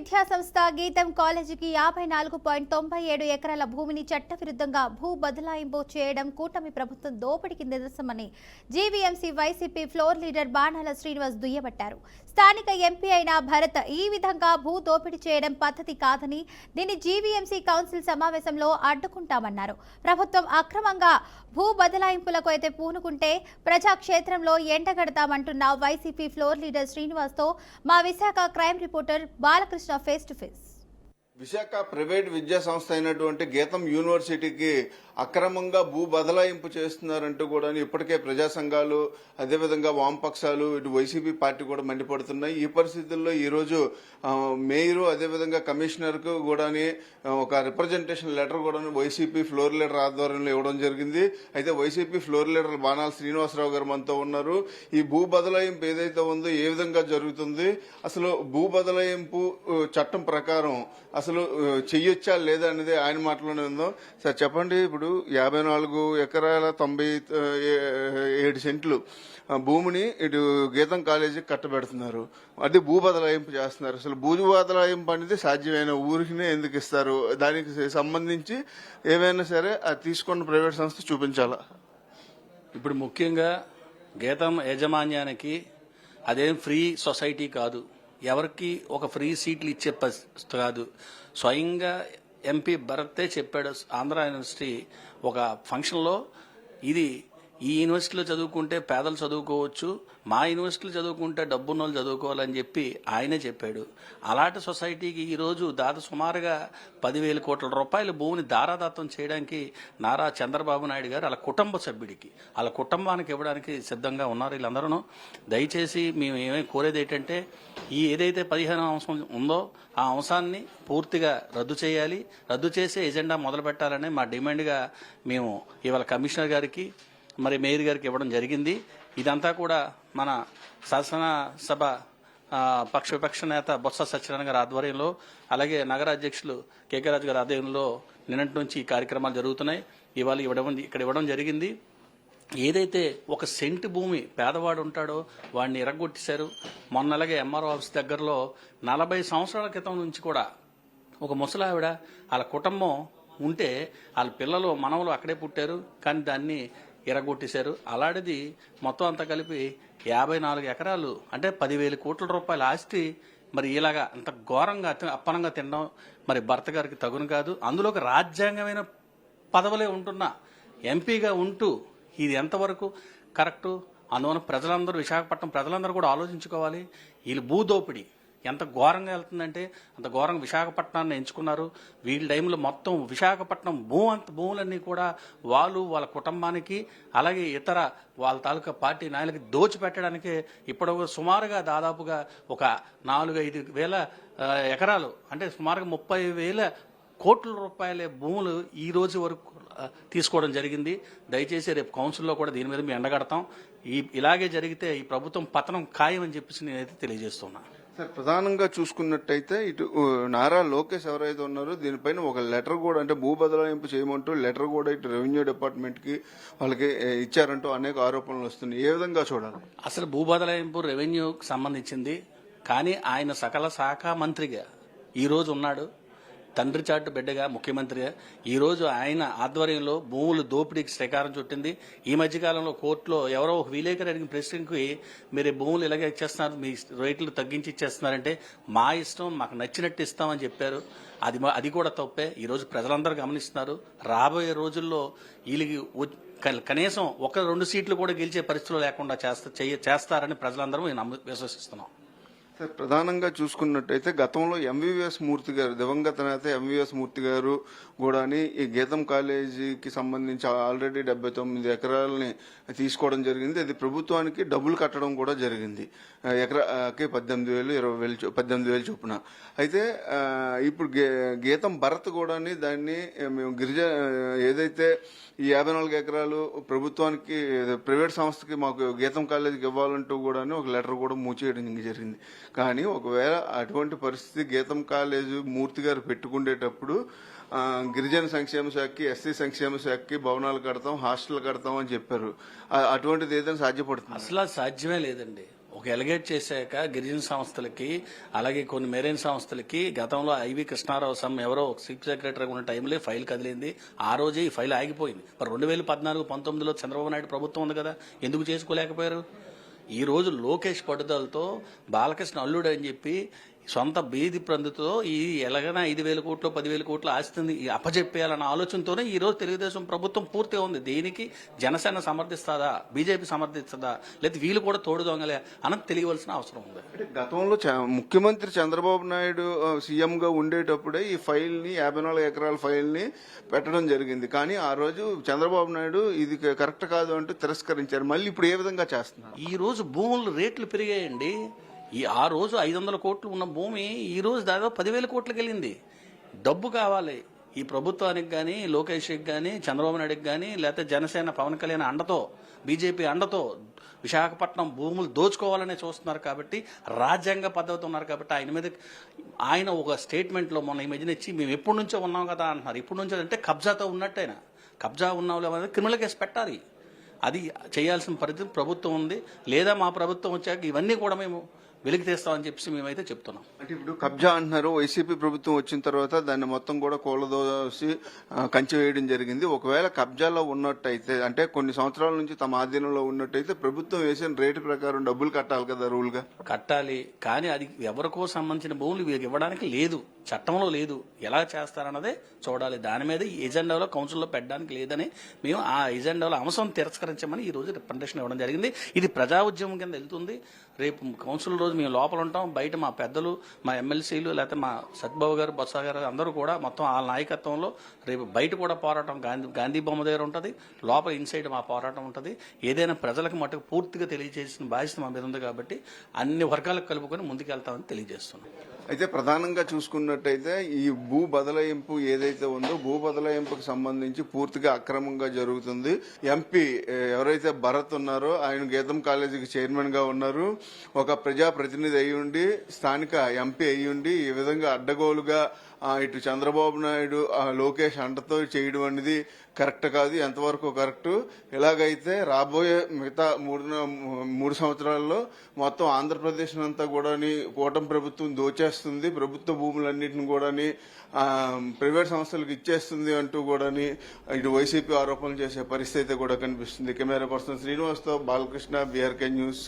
విద్యా సంస్థ గీతం కాలేజీకి 54.97 ఎకరాల భూమిని చట్టవిరుద్ధంగా భూ బదలాయింపు చేయడం కూటమి ప్రభుత్వం దోపిడీకి నిదర్శనమని జీవీఎంసీ వైసీపీ ఫ్లోర్ లీడర్ బాణాల శ్రీనివాస్ దుయ్యబట్టారు. స్థానిక ఎంపీ అయిన భరత్ ఈ విధంగా భూ దోపిడీ చేయడం పద్ధతి కాదని, దీన్ని జీవీఎంసీ కౌన్సిల్ సమావేశంలో అడ్డుకుంటామన్నారు. ప్రభుత్వం అక్రమంగా భూ బదలాయింపులకు అయితే పూనుకుంటే ప్రజాక్షేత్రంలో ఎండగడతామంటున్న వైసీపీ ఫ్లోర్ లీడర్ శ్రీనివాస్ తో మా Visakha crime reporter Balakrishna face to face. Visakha private విద్యా సంస్థ అయినటువంటి గీతం యూనివర్సిటీకి అక్రమంగా భూ బదలాయింపు చేస్తున్నారంటూ కూడా ఇప్పటికే ప్రజా సంఘాలు, అదేవిధంగా వామపక్షాలు, ఇటు వైసీపీ పార్టీ కూడా మండిపడుతున్నాయి. ఈ పరిస్థితుల్లో ఈ రోజు మేయరు, అదేవిధంగా కమిషనర్ కు కూడా ఒక రిప్రజెంటేషన్ లెటర్ కూడా వైసీపీ ఫ్లోర్ లీడర్ ఆధ్వర్యంలో ఇవ్వడం జరిగింది. అయితే వైసీపీ ఫ్లోర్ లీడర్ బాణాల శ్రీనివాసరావు గారు మనతో ఉన్నారు. ఈ భూ బదలాయింపు ఏదైతే ఉందో ఏ విధంగా జరుగుతుంది, అసలు భూ బదలాయింపు చట్టం ప్రకారం అసలు చెయ్యొచ్చా లేదా అనేది ఆయన మాటలోనే ఉందో. సార్ చెప్పండి, ఇప్పుడు 54 ఎకరాల 97 సెంట్లు భూమిని ఇటు గీతం కాలేజీకి కట్టబెడుతున్నారు, అది భూ బదలాయింపు చేస్తున్నారు. అసలు భూ బదలాయింపు అనేది సాధ్యమైన ఊరికినే ఎందుకు ఇస్తారు? దానికి సంబంధించి ఏమైనా సరే అది తీసుకున్న ప్రైవేట్ సంస్థ చూపించాలా? ఇప్పుడు ముఖ్యంగా గీతం యాజమాన్యానికి అదేం ఫ్రీ సొసైటీ కాదు, ఎవరికి ఒక ఫ్రీ సీట్లు ఇచ్చే కాదు. స్వయంగా ఎంపీ భరతే చెప్పాడు ఆంధ్ర యూనివర్సిటీ ఒక ఫంక్షన్లో, ఇది ఈ యూనివర్సిటీలో చదువుకుంటే పేదలు చదువుకోవచ్చు, మా యూనివర్సిటీలో చదువుకుంటే డబ్బున్న వాళ్ళు చదువుకోవాలని చెప్పి ఆయనే చెప్పాడు. అలాంటి సొసైటీకి ఈరోజు సుమారుగా 10,000 కోట్ల రూపాయల భూమిని దారాదత్తం చేయడానికి నారా చంద్రబాబు నాయుడు గారు వాళ్ళ కుటుంబ సభ్యుడికి, వాళ్ళ కుటుంబానికి ఇవ్వడానికి సిద్ధంగా ఉన్నారు వీళ్ళందరూ. దయచేసి మేము ఏమేమి కోరేది ఏంటంటే, ఈ ఏదైతే 15వ అంశం ఉందో ఆ అంశాన్ని పూర్తిగా రద్దు చేయాలి, రద్దు చేసే ఎజెండా మొదలు పెట్టాలని మా డిమాండ్గా మేము ఇవాళ కమిషనర్ గారికి, మరి మేయర్ గారికి ఇవ్వడం జరిగింది. ఇదంతా కూడా మన శాసనసభ విపక్ష నేత బొత్స సత్యనారాయణ గారి ఆధ్వర్యంలో, అలాగే నగర అధ్యక్షులు కేకే రాజు గారి ఆధ్వర్యంలో నిన్నటి నుంచి ఈ కార్యక్రమాలు జరుగుతున్నాయి. ఇవాళ ఇక్కడ ఇవ్వడం జరిగింది. ఏదైతే ఒక సెంటు భూమి పేదవాడు ఉంటాడో వాడిని ఎరగొట్టేశారు. మొన్నలాగే ఎంఆర్ఓ ఆఫీస్ దగ్గరలో 40 సంవత్సరాల క్రితం నుంచి కూడా ఒక ముసలావిడ, వాళ్ళ కుటుంబం ఉంటే వాళ్ళ పిల్లలు మనవలు అక్కడే పుట్టారు, కానీ దాన్ని ఎరగొట్టేశారు. అలాంటిది మొత్తం అంతా కలిపి 54 ఎకరాలు అంటే 10,000 కోట్ల రూపాయల ఆస్తి మరి ఇలాగా అంత ఘోరంగా అప్పనంగా తినడం మరి భర్త గారికి తగును కాదు. అందులో ఒక రాజ్యాంగమైన పదవులే ఉంటున్న ఎంపీగా ఉంటూ ఇది ఎంతవరకు కరెక్టు? అందువల్ల ప్రజలందరూ, విశాఖపట్నం ప్రజలందరూ కూడా ఆలోచించుకోవాలి. వీళ్ళు భూదోపిడి ఎంత ఘోరంగా వెళ్తుందంటే అంత ఘోరంగా విశాఖపట్నాన్ని ఎంచుకున్నారు. వీళ్ళ టైంలో మొత్తం విశాఖపట్నం భూములన్నీ కూడా వాళ్ళ కుటుంబానికి, అలాగే ఇతర వాళ్ళ తాలూకా పార్టీ నాయకులకి దోచిపెట్టడానికే ఇప్పుడు సుమారుగా దాదాపుగా ఒక 4-5 వేల ఎకరాలు అంటే సుమారుగా 30,000 కోట్ల రూపాయల భూములు ఈ రోజు వరకు తీసుకోవడం జరిగింది. దయచేసి రేపు కౌన్సిల్లో కూడా దీని మీద మేము ఎండగడతాం. ఇలాగే జరిగితే ఈ ప్రభుత్వం పతనం ఖాయం అని చెప్పేసి నేనైతే తెలియజేస్తున్నా. సార్, ప్రధానంగా చూసుకున్నట్టయితే ఇటు నారా లోకేష్ ఎవరైతే ఉన్నారో దీనిపైన ఒక లెటర్ కూడా, అంటే భూ బదలాయింపు చేయమంటూ లెటర్ కూడా ఇటు రెవెన్యూ డిపార్ట్మెంట్ కి వాళ్ళకి ఇచ్చారంటూ అనేక ఆరోపణలు వస్తున్నాయి. ఏ విధంగా చూడాలి? అసలు భూ బదలాయింపు రెవెన్యూకి సంబంధించింది, కానీ ఆయన సకల శాఖ మంత్రిగా ఈ రోజు ఉన్నాడు, తండ్రి చాటు బిడ్డగా ముఖ్యమంత్రిగా. ఈ రోజు ఆయన ఆధ్వర్యంలో భూములు దోపిడీకి శ్రీకారం చుట్టింది. ఈ మధ్యకాలంలో కోర్టులో ఎవరో ఒక విలేకరు అడిగిన ప్రశ్నకి, మీరు భూములు ఇలాగే ఇచ్చేస్తున్నారు, మీ రేట్లు తగ్గించి ఇచ్చేస్తున్నారంటే మా ఇష్టం, మాకు నచ్చినట్టు ఇస్తామని చెప్పారు. అది కూడా తప్పే. ఈ రోజు ప్రజలందరూ గమనిస్తున్నారు. రాబోయే రోజుల్లో వీళ్ళకి కనీసం 1-2 సీట్లు కూడా గెలిచే పరిస్థితులు లేకుండా చేస్తారని ప్రజలందరూ విశ్వసిస్తున్నాం. సార్, ప్రధానంగా చూసుకున్నట్టయితే గతంలో ఎంవీవీఎస్ మూర్తి గారు, దివంగత నేత ఎంవీవీఎస్ మూర్తి గారు కూడా ఈ గీతం కాలేజీకి సంబంధించి ఆల్రెడీ 79 ఎకరాలని తీసుకోవడం జరిగింది. అది ప్రభుత్వానికి డబ్బులు కట్టడం కూడా జరిగింది. ఎకరాకి 18,000, 20,000, 18,000 చొప్పున. అయితే ఇప్పుడు గీతం భరత్ కూడా దాన్ని మేము ఏదైతే ఈ 54 ఎకరాలు ప్రభుత్వానికి, ప్రైవేట్ సంస్థకి మాకు గీతం కాలేజీకి ఇవ్వాలంటూ కూడా ఒక లెటర్ కూడా మూచేయడం జరిగింది. కానీ ఒకవేళ అటువంటి పరిస్థితి గీతం కాలేజీ మూర్తి గారు పెట్టుకునేటప్పుడు గిరిజన సంక్షేమ శాఖకి, ఎస్సీ సంక్షేమ శాఖకి భవనాలు కడతాం, హాస్టల్ కడతాం అని చెప్పారు. అటువంటిది ఏదైనా సాధ్యపడుతుంది? అసలు సాధ్యమే లేదండి. ఒక ఎలిగేట్ చేశాక గిరిజన సంస్థలకి అలాగే కొన్ని మెరైన్ సంస్థలకి గతంలో ఐవి కృష్ణారావు ఎవరో చీఫ్ సెక్రటరీ ఉన్న టైంలో ఫైల్ కదిలింది. ఆ రోజే ఈ ఫైల్ ఆగిపోయింది. మరి 2014-19లో చంద్రబాబు నాయుడు ప్రభుత్వం ఉంది కదా, ఎందుకు చేసుకోలేకపోయారు? ఈ రోజు లోకేష్ పట్టుదలతో బాలకృష్ణ అల్లుడు అని చెప్పి సొంత బీది ప్రందుతో ఈ ఎలాగైనా 5,000 కోట్లు 10,000 కోట్లు ఆస్తిని అప్పజెప్పేయాలన్న ఆలోచనతోనే ఈ రోజు తెలుగుదేశం ప్రభుత్వం పూర్తిగా ఉంది. దీనికి జనసేన సమర్థిస్తుందా, బీజేపీ సమర్థిస్తుందా, లేదా వీళ్ళు కూడా తోడు దొంగలే అన్నది తెలియవలసిన అవసరం ఉంది. అంటే గతంలో ముఖ్యమంత్రి చంద్రబాబు నాయుడు సీఎం గా ఉండేటప్పుడే ఈ ఫైల్ ని 54 ఎకరాల ఫైల్ ని పెట్టడం జరిగింది. కానీ ఆ రోజు చంద్రబాబు నాయుడు ఇది కరెక్ట్ కాదు అంటూ తిరస్కరించారు. మళ్ళీ ఇప్పుడు ఏ విధంగా చేస్తున్నారు? ఈ రోజు భూముల రేట్లు పెరిగాయండి. ఆ రోజు 500 కోట్లు ఉన్న భూమి ఈ రోజు దాదాపు 10,000 కోట్లకి వెళ్ళింది. డబ్బు కావాలి ఈ ప్రభుత్వానికి కానీ, లోకేష్కి కానీ, చంద్రబాబు నాయుడుకి కానీ, లేకపోతే జనసేన పవన్ కళ్యాణ్ అండతో, బీజేపీ అండతో విశాఖపట్నం భూములు దోచుకోవాలనే చూస్తున్నారు. కాబట్టి రాజ్యాంగ పద్ధతి ఉన్నారు కాబట్టి ఆయన ఒక స్టేట్మెంట్లో మొన్న ఈ మధ్యన ఇచ్చి మేము ఎప్పటి నుంచో ఉన్నాం కదా అంటున్నారు. ఇప్పటి నుంచో అంటే కబ్జాతో ఉన్నట్టయినా, కబ్జా ఉన్నాం క్రిమినల్ కేసు పెట్టాలి. అది చేయాల్సిన పరిస్థితి ప్రభుత్వం ఉంది. లేదా మా ప్రభుత్వం వచ్చాక ఇవన్నీ కూడా మేము వెలికి తీస్తామని చెప్పి మేమైతే చెప్తున్నాం. అంటే ఇప్పుడు కబ్జా అంటున్నారు. వైసీపీ ప్రభుత్వం వచ్చిన తర్వాత దాన్ని మొత్తం కూడా కూలదోసి కంచె వేయడం జరిగింది. ఒకవేళ కబ్జాలో ఉన్నట్టయితే, అంటే కొన్ని సంవత్సరాల నుంచి తమ ఆధీనంలో ఉన్నట్టయితే ప్రభుత్వం వేసిన రేటు ప్రకారం డబ్బులు కట్టాలి కదా, రూల్ గా కట్టాలి. కానీ అది ఎవరికో సంబంధించిన భూములు వీరికి ఇవ్వడానికి లేదు, చట్టంలో లేదు. ఎలా చేస్తారన్నదే చూడాలి. దాని మీద ఈ ఎజెండాలో కౌన్సిల్లో పెట్టడానికి లేదని మేము ఆ ఎజెండాలో అంశం తిరస్కరించమని ఈ రోజు రిప్రజెంటేషన్ ఇవ్వడం జరిగింది. ఇది ప్రజా ఉద్యమం కింద వెళ్తుంది. రేపు కౌన్సిల్ రోజు మేము లోపల ఉంటాం, బయట మా పెద్దలు, మా ఎమ్మెల్సీలు, లేకపోతే మా సత్బాబు గారు, బొత్స గారు అందరూ కూడా మొత్తం వాళ్ళ నాయకత్వంలో రేపు బయట కూడా పోరాటం గాంధీ బొమ్మ దగ్గర ఉంటుంది, లోపల ఇన్సైడ్ మా పోరాటం ఉంటుంది. ఏదైనా ప్రజలకు మటుకు పూర్తిగా తెలియజేసిన బాధ్యత మా మీద ఉంది కాబట్టి అన్ని వర్గాలకు కలుపుకొని ముందుకెళ్తామని తెలియజేస్తున్నాం. అయితే ప్రధానంగా చూసుకున్నట్టయితే ఈ భూ బదలాయింపు ఏదైతే ఉందో, భూ బదలాయింపుకు సంబంధించి పూర్తిగా అక్రమంగా జరుగుతుంది. ఎంపీ ఎవరైతే భరత్ ఉన్నారో ఆయన గీతం కాలేజీకి చైర్మన్ గా ఉన్నారు. ఒక ప్రజాప్రతినిధి అయ్యుండి, స్థానిక ఎంపీ అయ్యుండి ఈ విధంగా అడ్డగోలుగా ఇటు చంద్రబాబు నాయుడు లోకేష్ అండతో చేయడం అనేది కరెక్ట్ కాదు. ఎంతవరకు కరెక్ట్? ఇలాగైతే రాబోయే మిగతా 3 సంవత్సరాల్లో మొత్తం ఆంధ్రప్రదేశ్ అంతా కూడా కూటమి ప్రభుత్వం దోచేస్తుంది, ప్రభుత్వ భూములన్నింటిని కూడా ప్రైవేట్ సంస్థలకు ఇచ్చేస్తుంది అంటూ కూడా ఇటు వైసీపీ ఆరోపణలు చేసే పరిస్థితి కూడా కనిపిస్తుంది. కెమెరా పర్సన్ శ్రీనివాస్తో బాలకృష్ణ, బీఆర్కే న్యూస్.